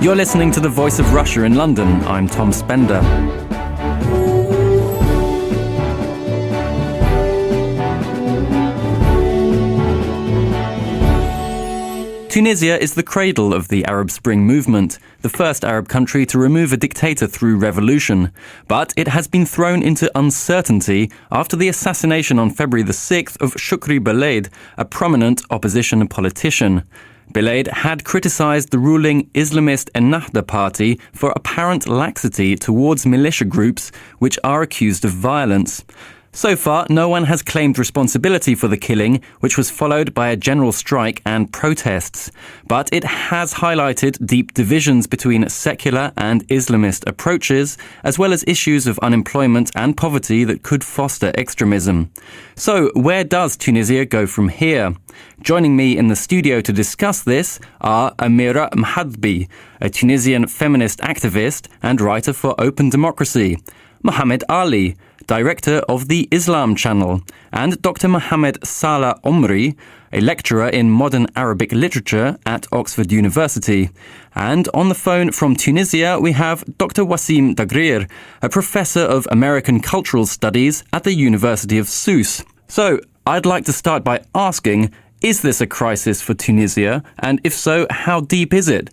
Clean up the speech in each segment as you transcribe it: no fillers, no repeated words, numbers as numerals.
You're listening to The Voice of Russia in London. I'm Tom Spender. Tunisia is the cradle of the Arab Spring movement, the first Arab country to remove a dictator through revolution. But it has been thrown into uncertainty after the assassination on February the 6th of Chokri Belaid, a prominent opposition politician. Belaid had criticised the ruling Islamist Ennahda party for apparent laxity towards militia groups which are accused of violence. So far, no one has claimed responsibility for the killing, which was followed by a general strike and protests. But it has highlighted deep divisions between secular and Islamist approaches, as well as issues of unemployment and poverty that could foster extremism. So, where does Tunisia go from here? Joining me in the studio to discuss this are Amira Mhadhbi, a Tunisian feminist activist and writer for Open Democracy, Mohamed Ali, director of the Islam Channel, and Dr. Mohamed-Salah Omri, a lecturer in modern Arabic literature at Oxford University. And on the phone from Tunisia, we have Dr. Wassim Daghrir, a professor of American Cultural Studies at the University of Sousse. So, I'd like to start by asking, is this a crisis for Tunisia? And if so, how deep is it?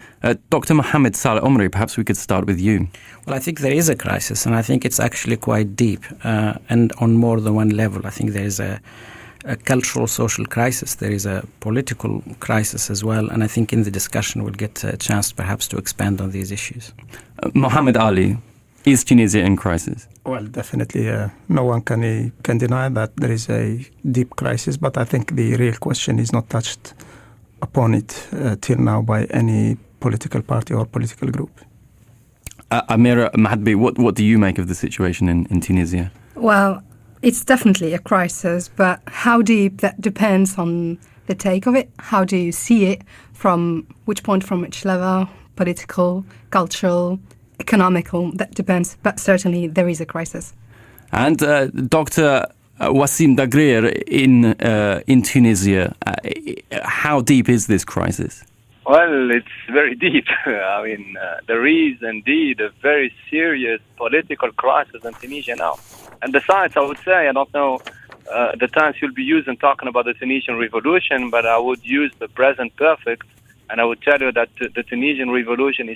Dr. Mohamed-Salah Omri, perhaps we could start with you. Well, I think there is a crisis, and I think it's actually quite deep and on more than one level. I think there is a cultural, social crisis. There is a political crisis as well. And I think in the discussion we'll get a chance perhaps to expand on these issues. Mohamed Ali, is Tunisia in crisis? Well, definitely no one can deny that there is a deep crisis, but I think the real question is not touched upon it till now by any political party or political group. Amira Mhadhbi, what do you make of the situation in Tunisia? Well, it's definitely a crisis, but how deep, that depends on the take of it. How do you see it? From which point, from which level? Political, cultural, economical, that depends. But certainly there is a crisis. And Dr. Wassim Daghrir in Tunisia, how deep is this crisis? Well, it's very deep. I mean, there is indeed a very serious political crisis in Tunisia now. And besides, I would say, I don't know the terms you'll be using talking about the Tunisian revolution, but I would use the present perfect, and I would tell you that the Tunisian revolution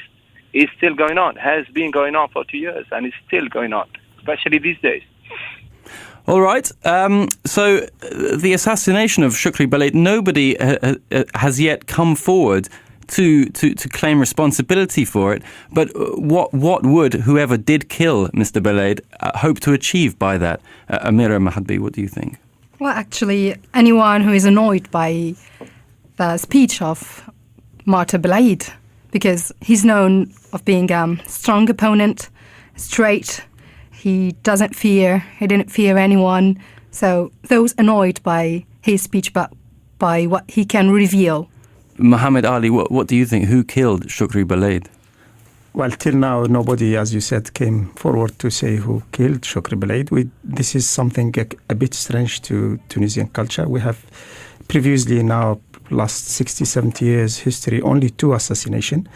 is still going on, has been going on for 2 years, and is still going on, especially these days. All right. So the assassination of Chokri Belaid, nobody has yet come forward to claim responsibility for it. But what would whoever did kill Mr. Belaid hope to achieve by that? Amira Mhadhbi, what do you think? Well, actually, anyone who is annoyed by the speech of Mohamed Belaid, because he's known of being a strong opponent, straight. He didn't fear anyone. So those annoyed by his speech, but by what he can reveal. Mohamed Ali, what do you think? Who killed Chokri Belaid? Well, till now, nobody, as you said, came forward to say who killed Chokri Belaid. This is something a bit strange to Tunisian culture. We have previously now, last 60, 70 years history, only 2 assassinations.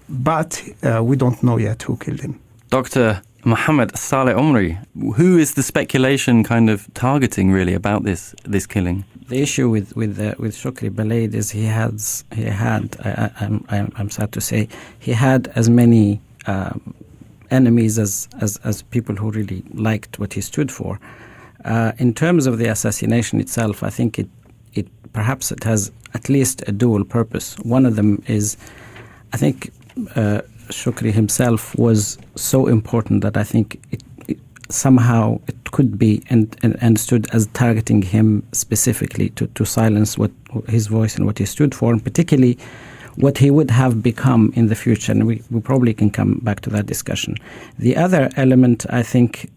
But we don't know yet who killed him. Dr. Mohamed-Salah Omri, who is the speculation kind of targeting really about this killing? The issue with Chokri Belaid is he had I'm sad to say, he had as many enemies as people who really liked what he stood for. In terms of the assassination itself, I think it perhaps it has at least a dual purpose. One of them is, I think Chokri himself was so important that I think somehow it could be understood as targeting him specifically to silence what his voice and what he stood for, and particularly what he would have become in the future. And we probably can come back to that discussion. The other element, I think,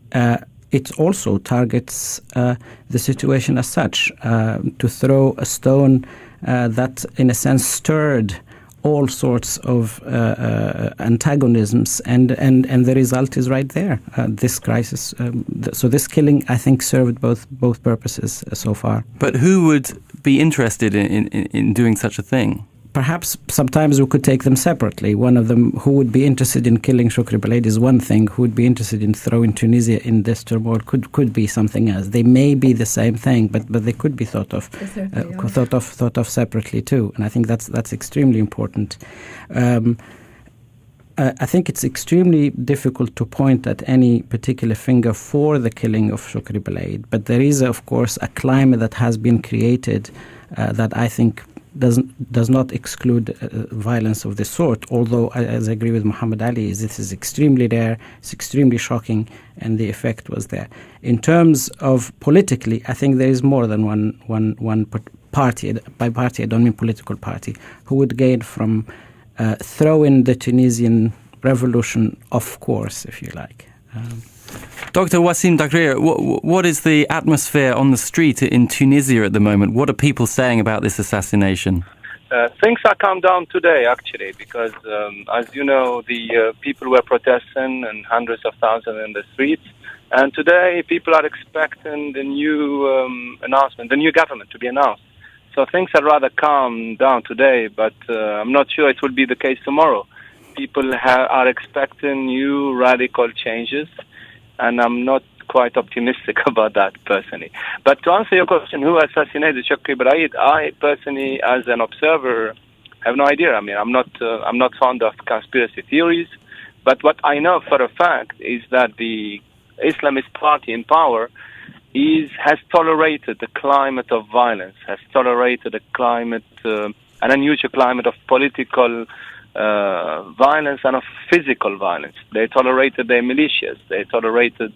it also targets the situation as such, to throw a stone that, in a sense, stirred all sorts of antagonisms, and the result is right there. This crisis, so this killing, I think, served both purposes so far. But who would be interested in doing such a thing? perhaps sometimes we could take them separately. One of them, who would be interested in killing Chokri Belaid, is one thing. Who would be interested in throwing Tunisia in this turmoil could be something else. They may be the same thing, but they could be thought of separately too. And I think that's extremely important. I think it's extremely difficult to point at any particular finger for the killing of Chokri Belaid, but there is, of course, a climate that has been created that I think does not exclude violence of this sort, although, as I agree with Mohamed Ali, this is extremely rare, it's extremely shocking, and the effect was there. In terms of politically, I think there is more than one party, by party I don't mean political party, who would gain from throwing the Tunisian revolution off course, if you like. Dr. Wassim Daghrir, what is the atmosphere on the street in Tunisia at the moment? What are people saying about this assassination? Things are calmed down today, actually, because, as you know, the people were protesting and hundreds of thousands in the streets. And today, people are expecting the new announcement, the new government to be announced. So things are rather calm down today, but I'm not sure it will be the case tomorrow. People are expecting new radical changes, and I'm not quite optimistic about that personally. But to answer your question, who assassinated Chokri Belaid, I personally, as an observer, have no idea. I mean, I'm not fond of conspiracy theories, but what I know for a fact is that the Islamist party in power has tolerated the climate of violence, has tolerated a climate, an unusual climate of political violence and of physical violence. They tolerated their militias. They tolerated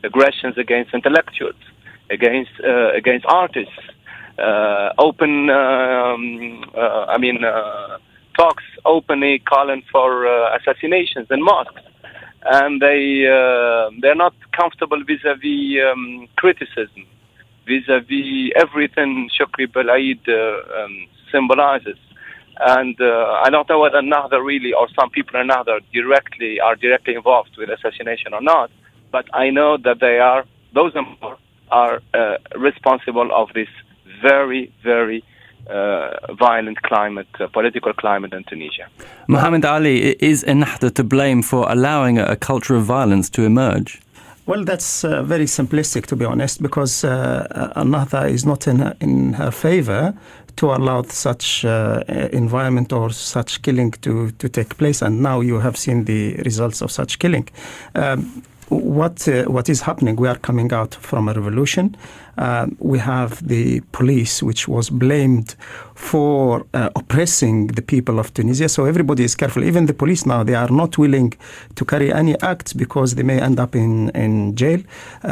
aggressions against intellectuals, against artists, talks openly calling for assassinations in mosques. And they're not comfortable vis-à-vis criticism, vis-à-vis everything Chokri Belaid symbolizes. And I don't know whether Nahda really, or some people in Nahda are directly involved with assassination or not, but I know that those are responsible of this very, very violent climate, political climate in Tunisia. Mohamed Ali, is Ennahda to blame for allowing a culture of violence to emerge? Well, that's very simplistic, to be honest, because Ennahda is not in her favor to allow such environment or such killing to take place. And now you have seen the results of such killing. What is happening? We are coming out from a revolution. We have the police, which was blamed for oppressing the people of Tunisia. So everybody is careful. Even the police now, they are not willing to carry any acts because they may end up in jail.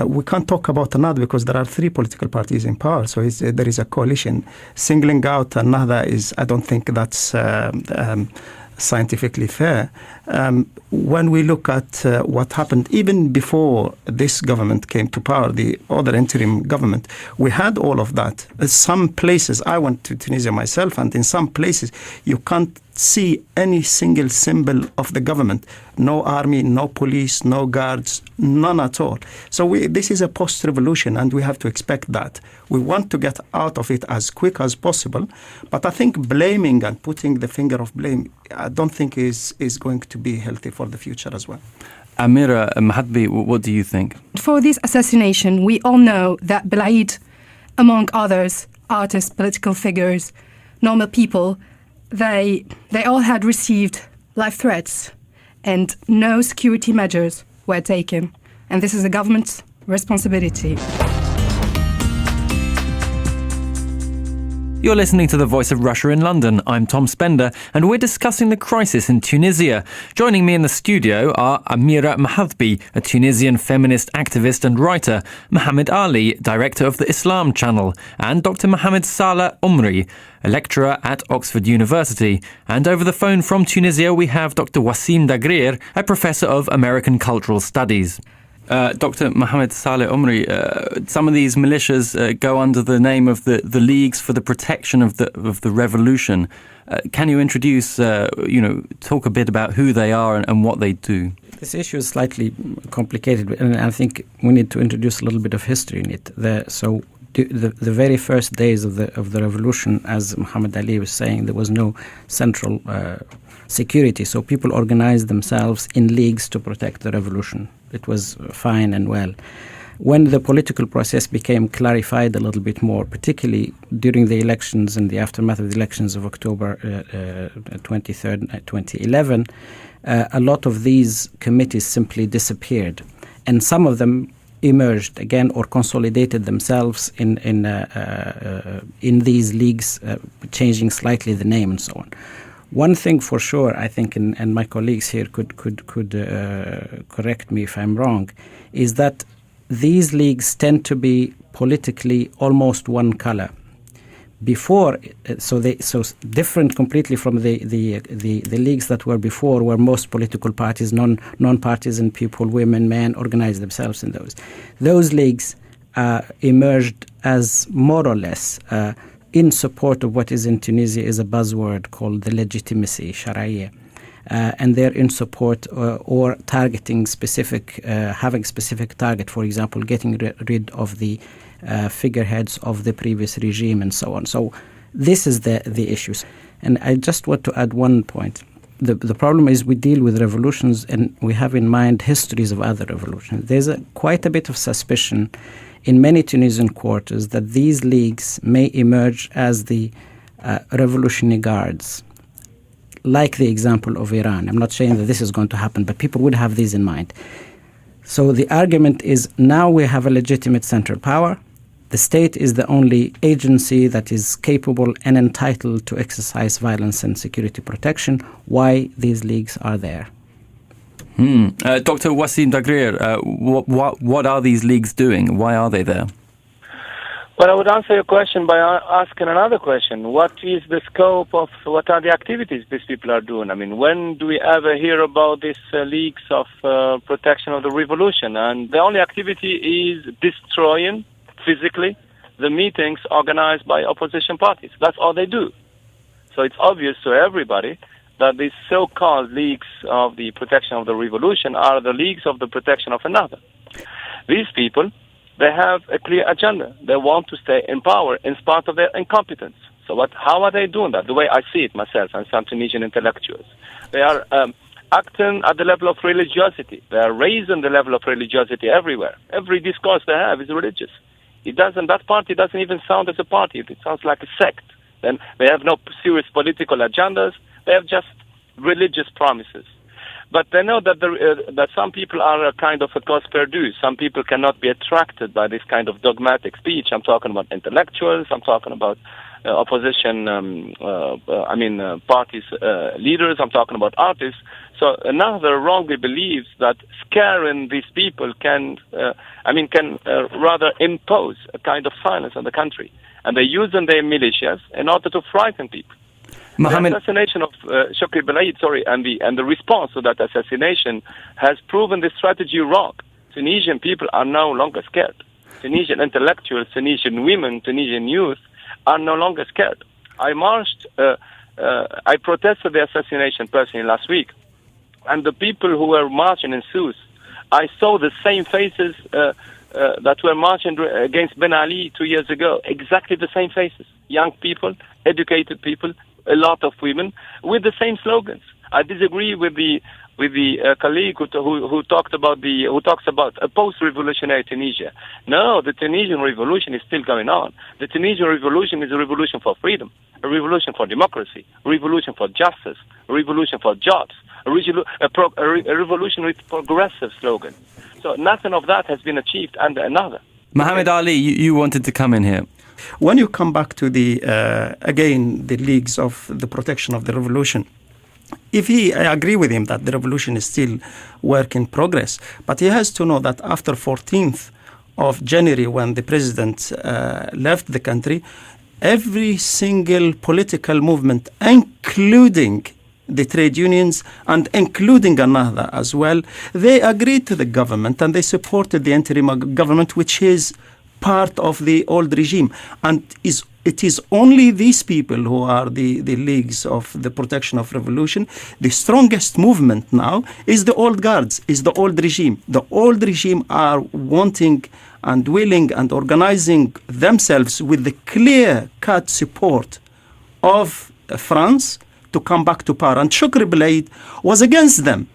We can't talk about Ennahda because there are three political parties in power. So there is a coalition. Singling out Ennahda I don't think that's scientifically fair. When we look at what happened even before this government came to power, the other interim government, we had all of that. Some places, I went to Tunisia myself, and in some places you can't see any single symbol of the government. No army, no police, no guards, none at all. So this is a post-revolution, and we have to expect that. We want to get out of it as quick as possible, but I think blaming and putting the finger of blame, I don't think is going to be healthy for the future as well. Amira Mhadhbi, what do you think? For this assassination, we all know that Belaid, among others, artists, political figures, normal people, they all had received life threats and no security measures were taken. And this is the government's responsibility. You're listening to The Voice of Russia in London. I'm Tom Spender, and we're discussing the crisis in Tunisia. Joining me in the studio are Amira Mhadhbi, a Tunisian feminist activist and writer, Mohamed Ali, director of the Islam Channel, and Dr. Mohamed-Salah Omri, a lecturer at Oxford University. And over the phone from Tunisia, we have Dr. Wassim Daghrir, a professor of American Cultural Studies. Dr. Mohamed-Salah Omri, some of these militias go under the name of the Leagues for the Protection of the Revolution. Can you introduce, talk a bit about who they are and what they do? This issue is slightly complicated, and I think we need to introduce a little bit of history in it. So the very first days of the revolution, as Mohamed Ali was saying, there was no central security, so people organized themselves in leagues to protect the revolution. It was fine and well. When the political process became clarified a little bit more, particularly during the elections and the aftermath of the elections of October 23rd, 2011, a lot of these committees simply disappeared, and some of them emerged again or consolidated themselves in these leagues, changing slightly the name and so on. One thing for sure, I think, and my colleagues here could correct me if I'm wrong, is that these leagues tend to be politically almost one color. Before, so different completely from the leagues that were before, where most political parties, non-partisan people, women, men, organized themselves in those. Those leagues emerged as more or less in support of what is in Tunisia is a buzzword called the legitimacy, sharia. And they're in support or targeting specific, having specific target, for example, getting rid of the figureheads of the previous regime and so on. So this is the issues. And I just want to add one point. The problem is we deal with revolutions and we have in mind histories of other revolutions. There's quite a bit of suspicion in many Tunisian quarters that these leagues may emerge as the revolutionary guards, like the example of Iran. I'm not saying that this is going to happen, but people would have these in mind. So the argument is now we have a legitimate central power. The state is the only agency that is capable and entitled to exercise violence and security protection. Why these leagues are there? Dr. Wassim Daghrir, what are these leagues doing? Why are they there? Well, I would answer your question by asking another question. What is the scope of, what are the activities these people are doing? I mean, when do we ever hear about these leagues of protection of the revolution? And the only activity is destroying physically the meetings organized by opposition parties. That's all they do. So it's obvious to everybody that these so-called leagues of the protection of the revolution are the leagues of the protection of another. These people, they have a clear agenda. They want to stay in power in spite of their incompetence. So how are they doing that? The way I see it myself and some Tunisian intellectuals. They are acting at the level of religiosity. They are raising the level of religiosity everywhere. Every discourse they have is religious. That party doesn't even sound as a party. It sounds like a sect. Then they have no serious political agendas. They have just religious promises. But they know that that some people are a kind of a cause perdu. Some people cannot be attracted by this kind of dogmatic speech. I'm talking about intellectuals. I'm talking about opposition, parties, leaders. I'm talking about artists. So another wrongly believes that scaring these people can rather impose a kind of silence on the country. And they use their militias in order to frighten people. Mohamed... The assassination of Chokri Belaid, and the response to that assassination has proven the strategy wrong. Tunisian people are no longer scared. Tunisian intellectuals, Tunisian women, Tunisian youth are no longer scared. I protested the assassination personally last week, and the people who were marching in Sousse, I saw the same faces that were marching against Ben Ali 2 years ago. Exactly the same faces. Young people, educated people, a lot of women with the same slogans. I disagree with the colleague who talks about a post-revolutionary Tunisia. No, the Tunisian revolution is still going on. The Tunisian revolution is a revolution for freedom, a revolution for democracy, a revolution for justice, a revolution for jobs, a revolution with progressive slogans. So nothing of that has been achieved under another. Mohamed Ali, you wanted to come in here. When you come back to the leagues of the protection of the revolution, I agree with him that the revolution is still work in progress, but he has to know that after 14th of January, when the president left the country, every single political movement, including the trade unions and including another as well, they agreed to the government and they supported the interim government, which is part of the old regime. And it is only these people who are the leagues of the protection of revolution. The strongest movement now is the old guards, is the old regime. The old regime are wanting and willing and organizing themselves with the clear-cut support of France to come back to power. And Chokri Belaid was against them.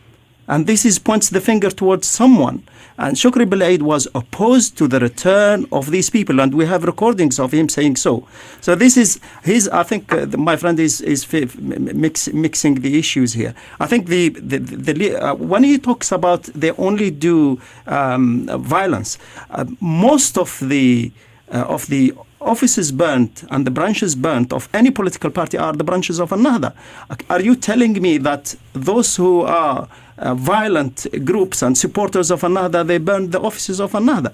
And this points the finger towards someone. And Chokri Belaid was opposed to the return of these people, and we have recordings of him saying so. So this is I think my friend is mixing the issues here. I think when he talks about they only do violence, most of the offices burnt and the branches burnt of any political party are the branches of another. Are you telling me that those who are violent groups and supporters of another, they burn the offices of another?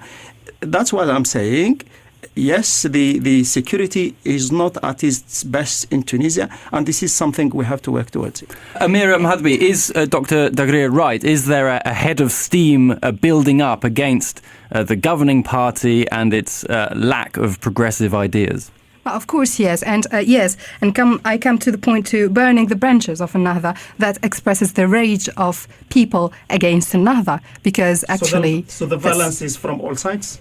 That's what I'm saying. Yes, the security is not at its best in Tunisia, and this is something we have to work towards. Amira Mhadhbi, is Dr. Daghrir right? Is there a head of steam building up against the governing party and its lack of progressive ideas? Well, of course, yes. And I come to the point to burning the branches of another that expresses the rage of people against another, because actually... So the violence is from all sides?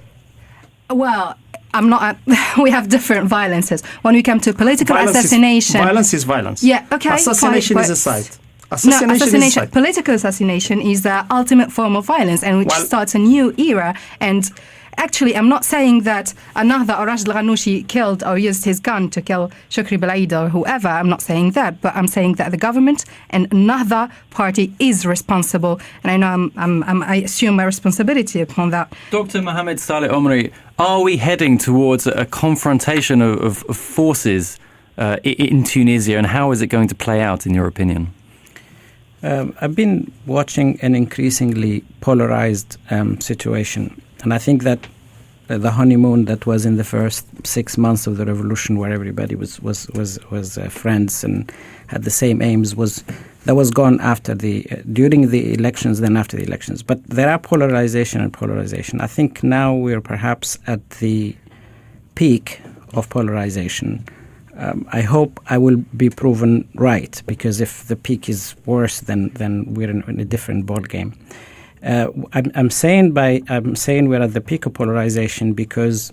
Well, I'm not... we have different violences. When we come to political assassination... Violence is violence. Yeah, okay. Assassination is a side. Assassination. Political assassination is the ultimate form of violence, and which starts a new era. And actually, I'm not saying that another Rashid Ghannouchi killed or used his gun to kill Chokri Belaid or whoever. I'm not saying that, but I'm saying that the government and another party is responsible, and I know I assume my responsibility upon that. Dr. Mohamed-Salah Omri, are we heading towards a confrontation of forces in Tunisia, and how is it going to play out, in your opinion? I've been watching an increasingly polarized situation, and I think that the honeymoon that was in the first 6 months of the revolution, where everybody was friends and had the same aims, was gone during the elections, then after the elections. But there are polarization. I think now we're perhaps at the peak of polarization. I hope I will be proven right, because if the peak is worse, then we're in a different ball game. I'm saying we're at the peak of polarization because,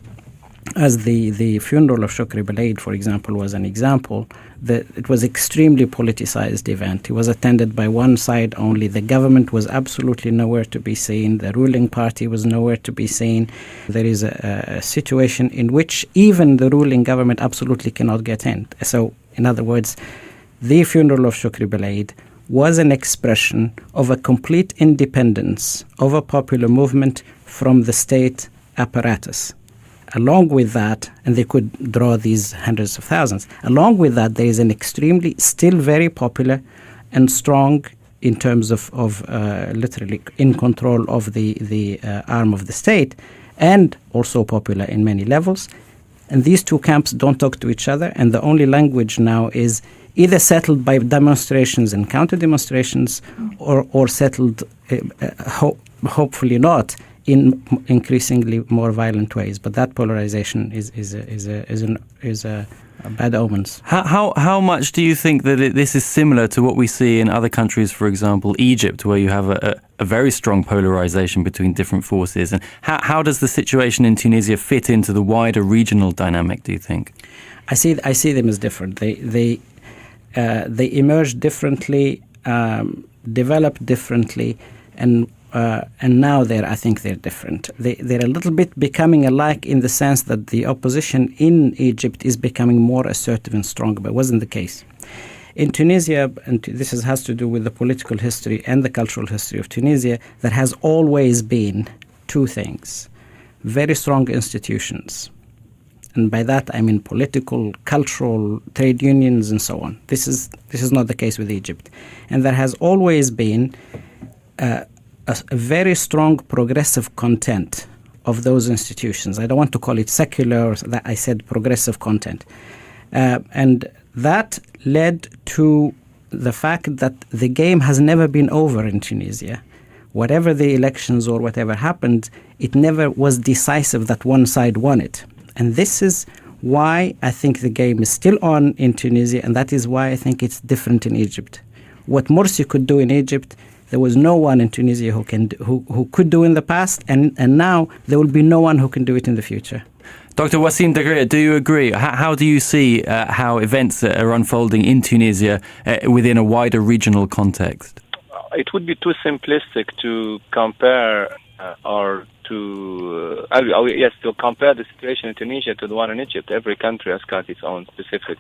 as the funeral of Chokri Belaid, for example, was an example, it was extremely politicized event. It was attended by one side only. The government was absolutely nowhere to be seen. The ruling party was nowhere to be seen. There is a situation in which even the ruling government absolutely cannot get in. So, in other words, the funeral of Chokri Belaid was an expression of a complete independence of a popular movement from the state apparatus. Along with that, and they could draw these hundreds of thousands, along with that, there is an extremely, still very popular and strong in terms of literally in control of the arm of the state, and also popular in many levels. And these two camps don't talk to each other, and the only language now is either settled by demonstrations and counter-demonstrations, or settled, hopefully not, in increasingly more violent ways. But that polarization is a bad omens. How much do you think that this is similar to what we see in other countries, for example, Egypt, where you have a very strong polarization between different forces? And how does the situation in Tunisia fit into the wider regional dynamic, do you think? I see them as different. They emerge differently, develop differently, and now I think they're different. They're a little bit becoming alike in the sense that the opposition in Egypt is becoming more assertive and stronger, but it wasn't the case. In Tunisia, and this has to do with the political history and the cultural history of Tunisia, there has always been two things: very strong institutions. And by that I mean political, cultural, trade unions, and so on. This is not the case with Egypt. And there has always been a very strong progressive content of those institutions. I don't want to call it secular, that I said progressive content. And that led to the fact that the game has never been over in Tunisia. Whatever the elections or whatever happened, it never was decisive that one side won it. And this is why I think the game is still on in Tunisia, and that is why I think it's different in Egypt. What Morsi could do in Egypt, There was no one in Tunisia who could do in the past, and now there will be no one who can do it in the future. Dr. Wassim Daghrir, do you agree? How do you see how events are unfolding in Tunisia within a wider regional context? It would be too simplistic to compare to compare the situation in Tunisia to the one in Egypt. Every country has got its own specific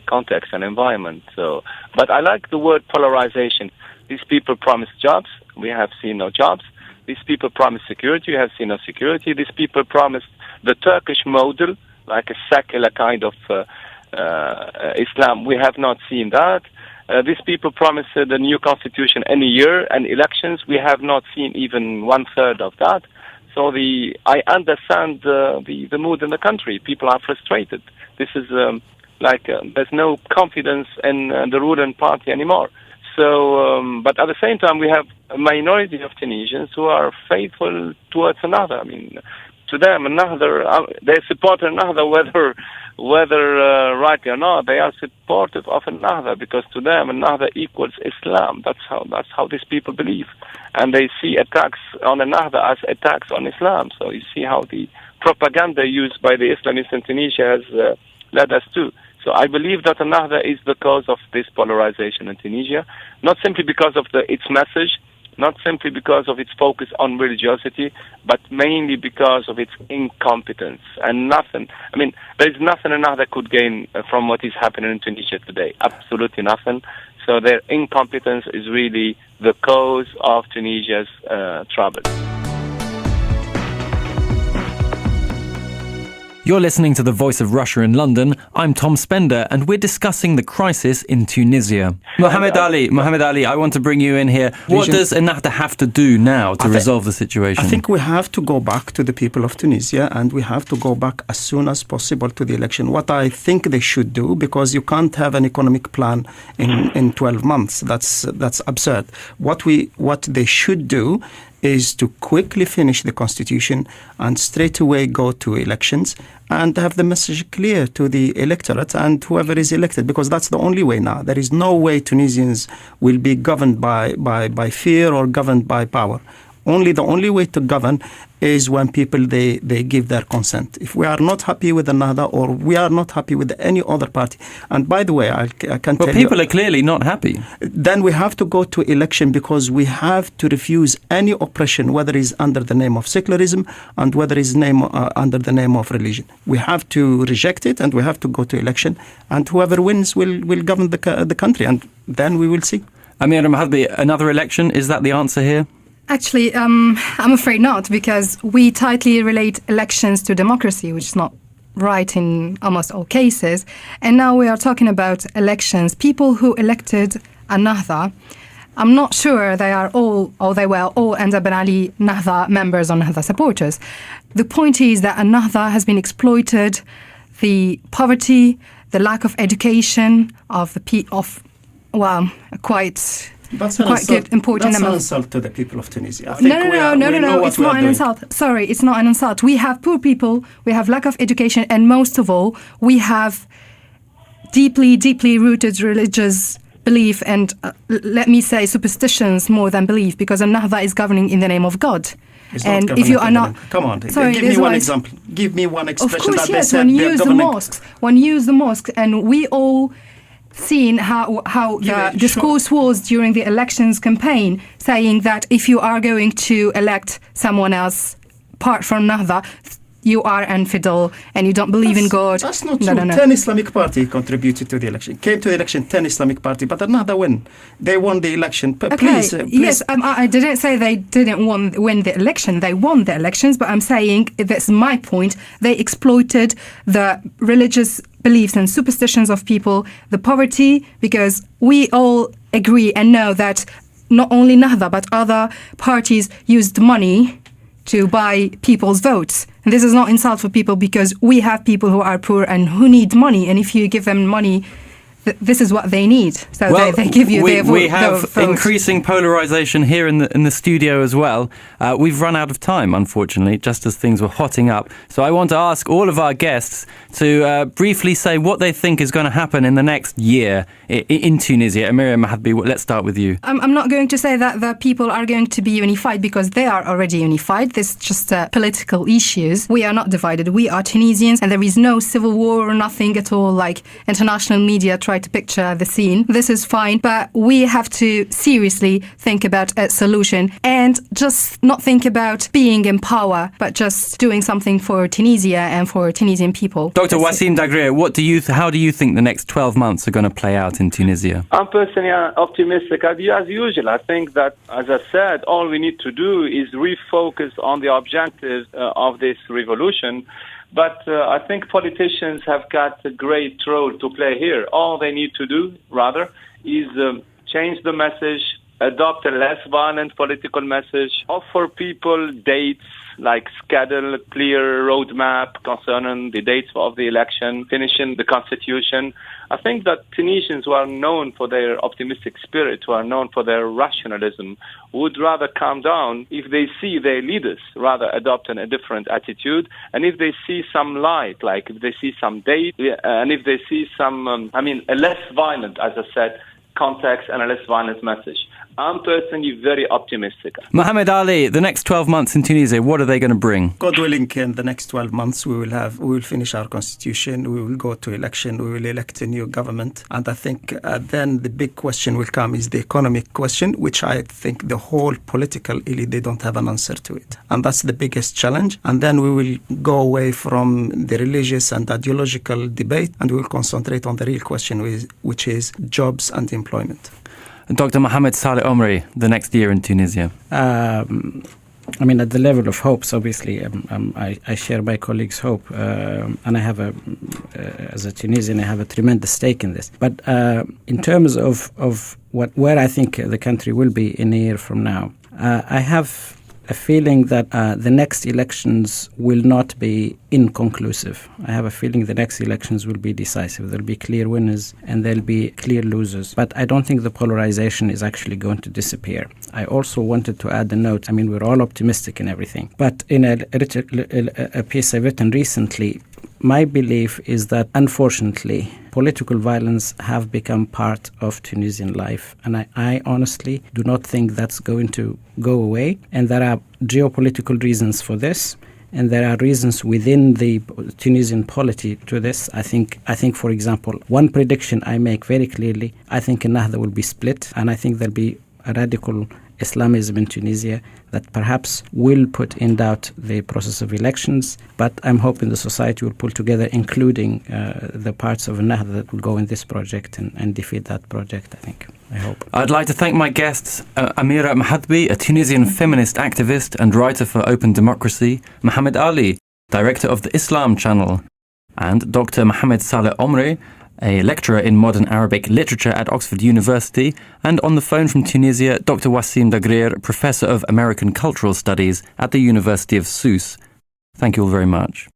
context and environment. But I like the word polarization. These people promise jobs. We have seen no jobs. These people promise security. We have seen no security. These people promised the Turkish model, like a secular kind of Islam. We have not seen that. These people promise the new constitution any year and elections. We have not seen even 1/3 of that. So I understand the mood in the country. People are frustrated. This is there's no confidence in the ruling party anymore. So, but at the same time, we have a minority of Tunisians who are faithful towards another. I mean, to them, they support another, whether rightly or not. They are supportive of another because to them, another equals Islam. That's how these people believe, and they see attacks on another as attacks on Islam. So you see how the propaganda used by the Islamists in Tunisia has led us to. So I believe that another is the cause of this polarization in Tunisia, not simply because of its message, not simply because of its focus on religiosity, but mainly because of its incompetence. And there is nothing another could gain from what is happening in Tunisia today. Absolutely nothing. So their incompetence is really the cause of Tunisia's trouble. You're listening to The Voice of Russia in London. I'm Tom Spender, and we're discussing the crisis in Tunisia. Mohamed Ali, I want to bring you in here. What does Ennahda have to do now to resolve the situation? I think we have to go back to the people of Tunisia, and we have to go back as soon as possible to the election. What I think they should do, because you can't have an economic plan in 12 months. That's absurd. What they should do is to quickly finish the constitution and straight away go to elections and have the message clear to the electorate and whoever is elected, because that's the only way now. There is no way Tunisians will be governed by fear or governed by power. The only way to govern is when people they give their consent. If we are not happy with another, or we are not happy with any other party, and by the way, I can tell you, people are clearly not happy. Then we have to go to election, because we have to refuse any oppression, whether it's under the name of secularism and whether it's under the name of religion. We have to reject it, and we have to go to election, and whoever wins will govern the country, and then we will see. Amira Mhadhbi, another election, is that the answer here? Actually, I'm afraid not, because we tightly relate elections to democracy, which is not right in almost all cases. And now we are talking about elections. People who elected Ennahda, I'm not sure they are all, or they were all Enda Ben Ali Ennahda members or Ennahda supporters. The point is that Ennahda has been exploited, the poverty, the lack of education of quite good, important That's number. an insult to the people of Tunisia. No, it's not an insult. Sorry, it's not an insult. We have poor people, we have lack of education, and most of all, we have deeply, deeply rooted religious belief and, let me say, superstitions more than belief, because Ennahda is governing in the name of God. And if you are not... Come on, sorry, give me one example. Give me one expression. Of course, that yes, they said one used the mosques, and we all seen how the discourse was during the elections campaign, saying that if you are going to elect someone else apart from Ennahda, you are infidel and you don't believe in God. That's not true. 10 Islamic party contributed to the election. Came to the election 10 Islamic party, but Ennahda win. They won the election. Please. Yes, I didn't say they didn't win the election. They won the elections, but I'm saying, that's my point, they exploited the religious beliefs and superstitions of people, the poverty, because we all agree and know that not only Ennahda but other parties used money to buy people's votes. And this is not insult for people, because we have people who are poor and who need money, and if you give them money, this is what they need. So Well, they give you their vote. we have vote. increasing polarization here in the studio as well. We've run out of time, unfortunately, just as things were hotting up. So I want to ask all of our guests to briefly say what they think is going to happen in the next year in Tunisia. Amira Mhadhbi, let's start with you. I'm not going to say that the people are going to be unified, because they are already unified. This is just political issues. We are not divided. We are Tunisians, and there is no civil war or nothing at all, like international media try to picture the scene. This is fine, but we have to seriously think about a solution and just not think about being in power, but just doing something for Tunisia and for Tunisian people. Dr. Wassim Daghrir, how do you think the next 12 months are going to play out in Tunisia? I'm personally optimistic. As usual, I think that, as I said, all we need to do is refocus on the objectives of this revolution. But I think politicians have got a great role to play here. All they need to do, rather, is change the message, adopt a less violent political message, offer people dates, like schedule a clear roadmap concerning the dates of the election, finishing the constitution. I think that Tunisians, who are known for their optimistic spirit, who are known for their rationalism, would rather calm down if they see their leaders rather adopting a different attitude, and if they see some light, like if they see some date, and if they see some, a less violent, as I said, context and a less violent message. I'm personally very optimistic. Mohamed Ali, the next 12 months in Tunisia, what are they going to bring? God willing, in the next 12 months, we will finish our constitution. We will go to election. We will elect a new government. And I think then the big question will come is the economic question, which I think the whole political elite, they don't have an answer to it. And that's the biggest challenge. And then we will go away from the religious and ideological debate, and we will concentrate on the real question, which is jobs and employment. Dr. Mohamed-Salah Omri, the next year in Tunisia. At the level of hopes, obviously, I share my colleagues' hope, and I have as a Tunisian, I have a tremendous stake in this. But in terms of where I think the country will be in a year from now, I have a feeling that the next elections will not be inconclusive. I have a feeling the next elections will be decisive. There'll be clear winners and there'll be clear losers. But I don't think the polarization is actually going to disappear. I also wanted to add a note. We're all optimistic in everything. But in a piece I've written recently, my belief is that, unfortunately, political violence have become part of Tunisian life. And I honestly do not think that's going to go away. And there are geopolitical reasons for this. And there are reasons within the Tunisian polity to this. I think, for example, one prediction I make very clearly, I think Ennahda will be split. And I think there'll be a radical Islamism in Tunisia that perhaps will put in doubt the process of elections, but I'm hoping the society will pull together, including the parts of Ennahda that will go in this project and defeat that project, I hope. I'd like to thank my guests, Amira Mhadhbi, a Tunisian feminist activist and writer for Open Democracy, Mohamed Ali, director of the Islam Channel, and Dr. Mohamed-Salah Omri, a lecturer in modern Arabic literature at Oxford University, and on the phone from Tunisia, Dr. Wassim Daghrir, Professor of American Cultural Studies at the University of Sousse. Thank you all very much.